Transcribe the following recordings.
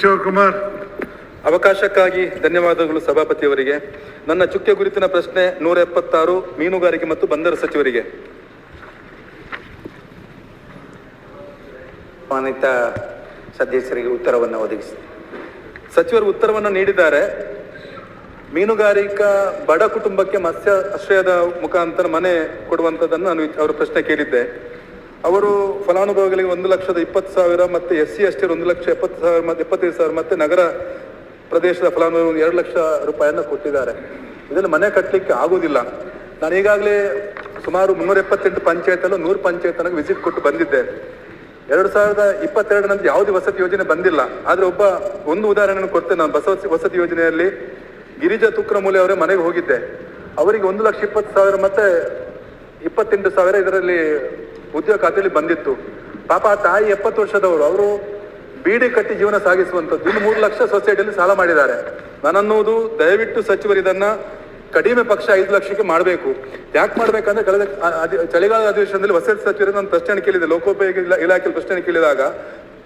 ಶಿವಕುಮಾರ್. ಅವಕಾಶಕ್ಕಾಗಿ ಧನ್ಯವಾದಗಳು ಸಭಾಪತಿಯವರಿಗೆ. ನನ್ನ ಚುಕ್ಕೆ ಗುರುತಿನ ಪ್ರಶ್ನೆ 176 ಮೀನುಗಾರಿಕೆ ಮತ್ತು ಬಂದರು ಸಚಿವರಿಗೆ. ಮಾನ್ವಿತ ಸದಸ್ಯರಿಗೆ ಉತ್ತರವನ್ನು ಒದಗಿಸಿ. ಸಚಿವರು ಉತ್ತರವನ್ನು ನೀಡಿದ್ದಾರೆ. ಮೀನುಗಾರಿಕಾ ಬಡ ಕುಟುಂಬಕ್ಕೆ ಮತ್ಸ್ಯ ಆಶ್ರಯದ ಮುಖಾಂತರ ಮನೆ ಕೊಡುವಂಥದ್ದನ್ನು ನಾನು ಅವರ ಪ್ರಶ್ನೆ ಕೇಳಿದ್ದೆ. ಅವರು ಫಲಾನುಭವಿಗಳಿಗೆ 1,20,000 ಮತ್ತು SC ST 1,70,000 ಮತ್ತು 75,000 ಮತ್ತು ನಗರ ಪ್ರದೇಶದ ಫಲಾನುಭವಿ 2 ಲಕ್ಷ ರೂಪಾಯಿಯನ್ನು ಕೊಟ್ಟಿದ್ದಾರೆ. ಇದನ್ನು ಮನೆ ಕಟ್ಟಲಿಕ್ಕೆ ಆಗುವುದಿಲ್ಲ. ನಾನು ಈಗಾಗಲೇ ಸುಮಾರು 378 ಪಂಚಾಯತಲ್ಲೂ 100 ಪಂಚಾಯತ್ನಾಗ ವಿಸಿಟ್ ಕೊಟ್ಟು ಬಂದಿದ್ದೆ. 2022 ನಂತರ ಯಾವುದೇ ವಸತಿ ಯೋಜನೆ ಬಂದಿಲ್ಲ. ಆದರೆ ಒಂದು ಉದಾಹರಣೆಯನ್ನು ಕೊಡ್ತೇನೆ. ನಾನು ವಸತಿ ಯೋಜನೆಯಲ್ಲಿ ಗಿರಿಜಾ ತುಕ್ರಮೂಲೆ ಅವರೇ ಮನೆಗೆ ಹೋಗಿದ್ದೆ. ಅವರಿಗೆ 1,20,000 ಮತ್ತೆ 28,000 ಇದರಲ್ಲಿ ಉದ್ಯೋಗ ಖಾತೆಯಲ್ಲಿ ಬಂದಿತ್ತು. ಪಾಪ ಆ ತಾಯಿ 70 ವರ್ಷದವರು, ಅವರು ಬೀಡಿ ಕಟ್ಟಿ ಜೀವನ ಸಾಗಿಸುವಂಥದ್ದು. ಇನ್ನು 3 ಲಕ್ಷ ಸೊಸೈಟಿಯಲ್ಲಿ ಸಾಲ ಮಾಡಿದ್ದಾರೆ. ನಾನನ್ನುವುದು ದಯವಿಟ್ಟು ಸಚಿವರು ಇದನ್ನ ಕಡಿಮೆ ಪಕ್ಷ 5 ಲಕ್ಷಕ್ಕೆ ಮಾಡಬೇಕು. ಯಾಕೆ ಮಾಡ್ಬೇಕಂದ್ರೆ ಕಳೆದ ಚಳಿಗಾಲದ ಅಧಿವೇಶನದಲ್ಲಿ ವಸತಿ ಸಚಿವರಿಗೆ ನಾನು ಪ್ರಶ್ನೆ ಕೇಳಿದೆ. ಲೋಕೋಪಯೋಗಿ ಇಲಾಖೆಯಲ್ಲಿ ಪ್ರಶ್ನೆ ಕೇಳಿದಾಗ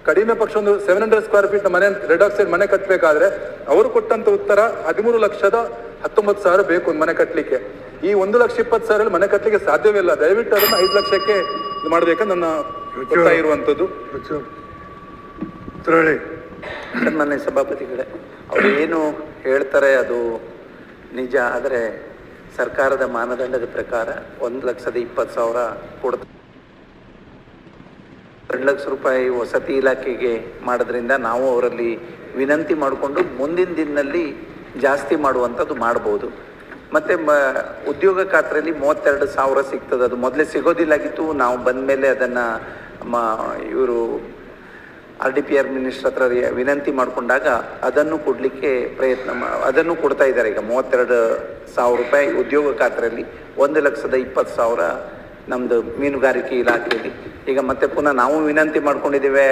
ಕಡಿಮೆ ಪಕ್ಷ ಒಂದು 700 ಸ್ಕ್ವೇರ್ ಫೀಟ್ ಮನೆ ರೆಡ್ ಆಕ್ಸೈಡ್ ಮನೆ ಕಟ್ಟಬೇಕಾದ್ರೆ ಅವರು ಕೊಟ್ಟಂತ ಉತ್ತರ 13,19,000 ಬೇಕು ಒಂದು ಮನೆ ಕಟ್ಟಲಿಕ್ಕೆ. ಈ 1,20,000 ಮನೆ ಕಟ್ಟಲಿಕ್ಕೆ ಸಾಧ್ಯವಿಲ್ಲ. ದಯವಿಟ್ಟು ಅದನ್ನು 5 ಲಕ್ಷಕ್ಕೆ ಇದು ಮಾಡ್ಬೇಕಂತ ನನ್ನ ಒತ್ತಾಯ ಇರುವಂಥದ್ದು. ಸನ್ಮಾನ್ಯ ಸಭಾಪತಿಗಳೇ, ಅವರು ಏನು ಹೇಳ್ತಾರೆ ಅದು ನಿಜ. ಆದರೆ ಸರ್ಕಾರದ ಮಾನದಂಡದ ಪ್ರಕಾರ 1,20,000 ಕೊಡ್ತಾರೆ. 2 ಲಕ್ಷ ರೂಪಾಯಿ ವಸತಿ ಇಲಾಖೆಗೆ ಮಾಡೋದ್ರಿಂದ ನಾವು ಅವರಲ್ಲಿ ವಿನಂತಿ ಮಾಡಿಕೊಂಡು ಮುಂದಿನ ದಿನದಲ್ಲಿ ಜಾಸ್ತಿ ಮಾಡುವಂಥದ್ದು ಮಾಡ್ಬೋದು. ಮತ್ತು ಉದ್ಯೋಗ ಖಾತ್ರಿಯಲ್ಲಿ 32,000 ಸಿಗ್ತದೆ. ಅದು ಮೊದಲೇ ಸಿಗೋದಿಲ್ಲಾಗಿತ್ತು. ನಾವು ಬಂದ ಮೇಲೆ ಅದನ್ನು ಇವರು RDPR ಮಿನಿಸ್ಟರ್ ಹತ್ರ ವಿನಂತಿ ಮಾಡಿಕೊಂಡಾಗ ಅದನ್ನು ಕೊಡಲಿಕ್ಕೆ ಅದನ್ನು ಕೊಡ್ತಾ ಇದ್ದಾರೆ. ಈಗ 32,000 ರೂಪಾಯಿ ಉದ್ಯೋಗ ಖಾತ್ರಿಯಲ್ಲಿ 1,20,000 ನಮ್ಮದು ಮೀನುಗಾರಿಕೆ ಇಲಾಖೆಯಲ್ಲಿ. ಈಗ ಮತ್ತೆ ಪುನಃ ನಾವು ವಿನಂತಿ ಮಾಡ್ಕೊಂಡಿದ್ದೇವೆ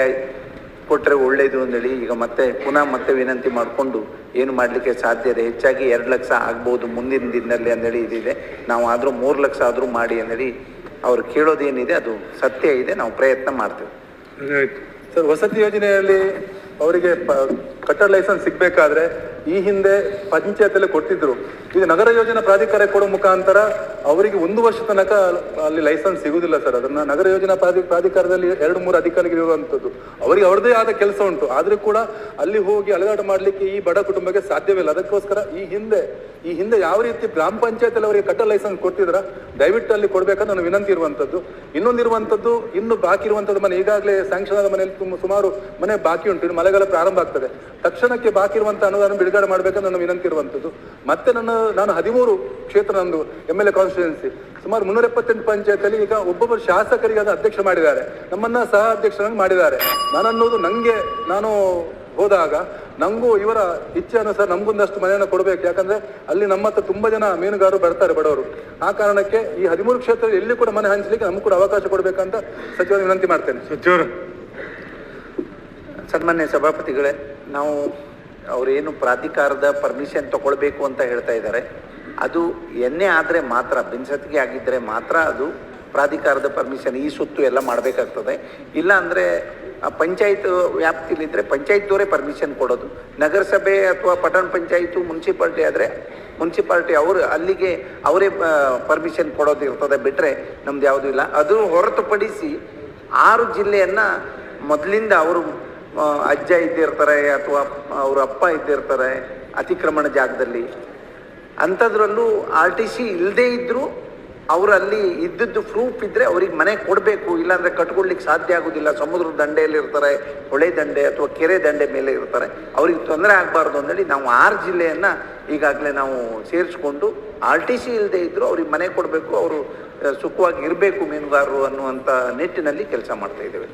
ಕೊಟ್ಟರೆ ಒಳ್ಳೆಯದು ಅಂದೇಳಿ. ಈಗ ಮತ್ತೆ ವಿನಂತಿ ಮಾಡಿಕೊಂಡು ಏನು ಮಾಡಲಿಕ್ಕೆ ಸಾಧ್ಯ ಇದೆ. ಹೆಚ್ಚಾಗಿ 2 ಲಕ್ಷ ಆಗ್ಬೋದು ಮುಂದಿನ ದಿನದಲ್ಲಿ ಅಂದೇಳಿ ಇದಿದೆ. ನಾವು ಆದರೂ 3 ಲಕ್ಷ ಆದರೂ ಮಾಡಿ ಅಂದೇಳಿ ಅವ್ರು ಕೇಳೋದೇನಿದೆ ಅದು ಸತ್ಯ ಇದೆ. ನಾವು ಪ್ರಯತ್ನ ಮಾಡ್ತೇವೆ. ಸರ್, ವಸತಿ ಯೋಜನೆಯಲ್ಲಿ ಅವರಿಗೆ ಕಟ್ಟಡ ಲೈಸೆನ್ಸ್ ಸಿಗಬೇಕಾದ್ರೆ ಈ ಹಿಂದೆ ಪಂಚಾಯತಲ್ಲಿ ಕೊಡ್ತಿದ್ರು. ಈಗ ನಗರ ಯೋಜನಾ ಪ್ರಾಧಿಕಾರ ಕೊಡೋ ಮುಖಾಂತರ ಅವರಿಗೆ 1 ವರ್ಷ ತನಕ ಅಲ್ಲಿ ಲೈಸೆನ್ಸ್ ಸಿಗುವುದಿಲ್ಲ ಸರ್. ಅದನ್ನ ನಗರ ಯೋಜನಾ ಪ್ರಾಧಿಕಾರದಲ್ಲಿ 2-3 ಅಧಿಕಾರಿಗಳು ಇರುವಂಥದ್ದು. ಅವರಿಗೆ ಅವ್ರದ್ದೇ ಆದ ಕೆಲಸ ಉಂಟು. ಆದರೂ ಕೂಡ ಅಲ್ಲಿ ಹೋಗಿ ಅಲೆದಾಟ ಮಾಡಲಿಕ್ಕೆ ಈ ಬಡ ಕುಟುಂಬಕ್ಕೆ ಸಾಧ್ಯವಿಲ್ಲ. ಅದಕ್ಕೋಸ್ಕರ ಈ ಹಿಂದೆ ಯಾವ ರೀತಿ ಗ್ರಾಮ ಪಂಚಾಯತಲ್ಲಿ ಅವರಿಗೆ ಕಟ್ಟಡ ಲೈಸೆನ್ಸ್ ಕೊಡ್ತಿದ್ರ, ದಯವಿಟ್ಟು ಅಲ್ಲಿ ಕೊಡ್ಬೇಕಂತ ನಾನು ವಿನಂತಿ ಇರುವಂಥದ್ದು. ಇನ್ನೊಂದಿರುವಂಥದ್ದು, ಇನ್ನು ಬಾಕಿ ಇರುವಂಥದ್ದು ಮನೆ, ಈಗಾಗಲೇ ಸ್ಯಾಂಕ್ಷನ್ ಆದ ಮನೆಯಲ್ಲಿ ಸುಮಾರು ಮನೆ ಬಾಕಿ ಉಂಟು. ಇನ್ನು ಮಳೆಗಾಲ ಪ್ರಾರಂಭ ಆಗ್ತದೆ. ತಕ್ಷಣಕ್ಕೆ ಬಾಕಿ ಇರುವಂಥ ಅನುದಾನ ಬಿಡುಗಡೆ ಮಾಡಬೇಕಂತ ನನ್ನ ವಿನಂತಿ ಇರುವಂಥದ್ದು. ಮತ್ತೆ ನಾನು 13 ಕ್ಷೇತ್ರ, ನಂದು MLA ಕಾನ್ಸ್ಟಿಟ್ಯೂನ್ಸಿ, ಸುಮಾರು 378 ಪಂಚಾಯತಲ್ಲಿ ಈಗ ಒಬ್ಬೊಬ್ಬರು ಶಾಸಕರಿಗೆ ಅದನ್ನು ಅಧ್ಯಕ್ಷ ಮಾಡಿದ್ದಾರೆ. ನಮ್ಮನ್ನ ಸಹ ಅಧ್ಯಕ್ಷರಾಗಿ ಮಾಡಿದ್ದಾರೆ. ನಾನನ್ನೋದು ನಾನು ಹೋದಾಗ ನಂಗೂ ಇವರ ಇಚ್ಛೆ ಅನುಸಾರ ನಮಗೊಂದಷ್ಟು ಮನೆಯನ್ನು ಕೊಡಬೇಕು. ಯಾಕಂದ್ರೆ ಅಲ್ಲಿ ನಮ್ಮ ಹತ್ರ ತುಂಬಾ ಜನ ಮೀನುಗಾರರು ಬರ್ತಾರೆ, ಬಡವರು. ಆ ಕಾರಣಕ್ಕೆ ಈ 13 ಕ್ಷೇತ್ರ ಎಲ್ಲಿ ಕೂಡ ಮನೆ ಹಂಚಲಿಕ್ಕೆ ನಮ್ಗೆ ಕೂಡ ಅವಕಾಶ ಕೊಡಬೇಕಂತ ಸಚಿವರು ವಿನಂತಿ ಮಾಡ್ತೇನೆ. ಸಚಿವರು. ಸನ್ಮಾನ್ಯ ಸಭಾಪತಿಗಳೇ, ನಾವು ಅವರೇನು ಪ್ರಾಧಿಕಾರದ ಪರ್ಮಿಷನ್ ತಗೊಳ್ಬೇಕು ಅಂತ ಹೇಳ್ತಾ ಇದ್ದಾರೆ. ಅದು ಎಣ್ಣೆ ಆದರೆ ಮಾತ್ರ, ಬಿನ್ಸತ್ತಿಗೆ ಆಗಿದ್ದರೆ ಮಾತ್ರ ಅದು ಪ್ರಾಧಿಕಾರದ ಪರ್ಮಿಷನ್ ಈ ಸುತ್ತು ಎಲ್ಲ ಮಾಡಬೇಕಾಗ್ತದೆ. ಇಲ್ಲ ಅಂದರೆ ಪಂಚಾಯತ್ ವ್ಯಾಪ್ತಿಲಿದ್ದರೆ ಪಂಚಾಯತ್ದವರೇ ಪರ್ಮಿಷನ್ ಕೊಡೋದು. ನಗರಸಭೆ ಅಥವಾ ಪಟ್ಟಣ ಪಂಚಾಯತು ಮುನ್ಸಿಪಾಲ್ಟಿ ಆದರೆ ಮುನ್ಸಿಪಾಲ್ಟಿ ಅಲ್ಲಿಗೆ ಅವರೇ ಪರ್ಮಿಷನ್ ಕೊಡೋದು ಇರ್ತದೆ. ಬಿಟ್ಟರೆ ನಮ್ದು ಯಾವುದೂ ಇಲ್ಲ. ಅದು ಹೊರತುಪಡಿಸಿ 6 ಜಿಲ್ಲೆಯನ್ನು ಮೊದಲಿಂದ ಅವರು ಅಜ್ಜ ಇದ್ದಿರ್ತಾರೆ ಅಥವಾ ಅವ್ರ ಅಪ್ಪ ಇದ್ದಿರ್ತಾರೆ ಅತಿಕ್ರಮಣ ಜಾಗದಲ್ಲಿ. ಅಂಥದ್ರಲ್ಲೂ RTC ಇಲ್ಲದೇ ಇದ್ದರೂ ಅವರು ಅಲ್ಲಿ ಇದ್ದದ್ದು ಪ್ರೂಫ್ ಇದ್ದರೆ ಅವ್ರಿಗೆ ಮನೆ ಕೊಡಬೇಕು. ಇಲ್ಲಾಂದರೆ ಕಟ್ಕೊಡ್ಲಿಕ್ಕೆ ಸಾಧ್ಯ ಆಗೋದಿಲ್ಲ. ಸಮುದ್ರದ ದಂಡೆಯಲ್ಲಿ ಇರ್ತಾರೆ, ಹೊಳೆ ದಂಡೆ ಅಥವಾ ಕೆರೆ ದಂಡೆ ಮೇಲೆ ಇರ್ತಾರೆ. ಅವ್ರಿಗೆ ತೊಂದರೆ ಆಗಬಾರ್ದು ಅಂದೇಳಿ ನಾವು 6 ಜಿಲ್ಲೆಯನ್ನು ಈಗಾಗಲೇ ನಾವು ಸೇರಿಸ್ಕೊಂಡು RTC ಇಲ್ಲದೇ ಇದ್ದರೂ ಅವ್ರಿಗೆ ಮನೆ ಕೊಡಬೇಕು, ಅವರು ಸುಖವಾಗಿ ಇರಬೇಕು ಮೀನುಗಾರರು ಅನ್ನುವಂಥ ನಿಟ್ಟಿನಲ್ಲಿ ಕೆಲಸ ಮಾಡ್ತಾ ಇದ್ದೇವೆ.